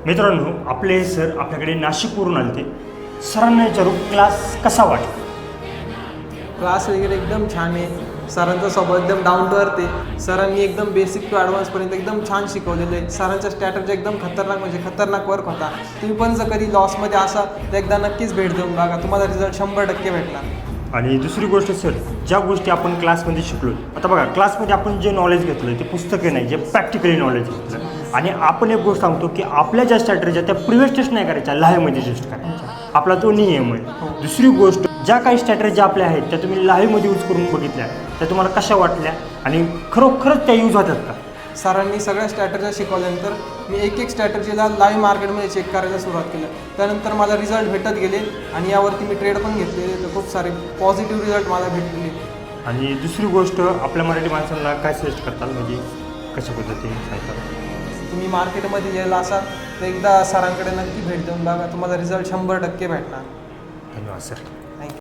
मित्रांनो, आपले सर आपल्याकडे नाशिकवरून आले ते सरांना विचारू क्लास कसा वाटला. क्लास वगैरे एकदम छान आहे. सरांचा स्वभाव एकदम डाऊन टू अर्थ आहे. सरांनी एकदम बेसिक टू ॲडव्हान्सपर्यंत एकदम छान शिकवलेलं आहे. सरांचा स्ट्रॅटर्जी एकदम खतरनाक म्हणजे खतरनाक वर्क होता. तुम्ही पण जर कधी लॉसमध्ये असाल तर एकदा नक्कीच भेट देऊन बघा, तुम्हाला रिझल्ट 100% भेटणार. आणि दुसरी गोष्ट सर, ज्या गोष्टी आपण क्लासमध्ये शिकलो, आता बघा क्लासमध्ये आपण जे नॉलेज घेतलं ते पुस्तके नाही, जे प्रॅक्टिकली नॉलेज घेतलं. आणि आपण एक गोष्ट सांगतो की आपल्या ज्या स्ट्रॅटर्जी त्या प्रिव्हियस टेस्ट नाही करायच्या, लाईव्हमध्ये टेस्ट करायच्या. आपला तो नियम आहे. दुसरी गोष्ट, ज्या काही स्ट्रॅटर्जी आपल्या आहेत त्या तुम्ही लाईव्हमध्ये यूज करून बघितल्या, त्या तुम्हाला कशा वाटल्या आणि खरोखरच त्या यूज होतात का? सरांनी सगळ्या स्ट्रॅटर्जी शिकवल्यानंतर मी एक स्ट्रॅटर्जीला लाईव्ह मार्केटमध्ये चेक करायला सुरुवात केलं. त्यानंतर मला रिझल्ट भेटत गेले आणि यावरती मी ट्रेड पण घेतलेले, तर खूप सारे पॉझिटिव्ह रिझल्ट मला भेटलेले. आणि दुसरी गोष्ट, आपल्या मराठी माणसांना काय सजेस्ट करतात, म्हणजे कशा पद्धतीने सांगतात? तुम्ही मार्केटमध्ये गेला असाल तर एकदा सरांकडे नक्की भेट देऊन बघा, तुम्हाला रिझल्ट 100% भेटणार. धन्यवाद सर.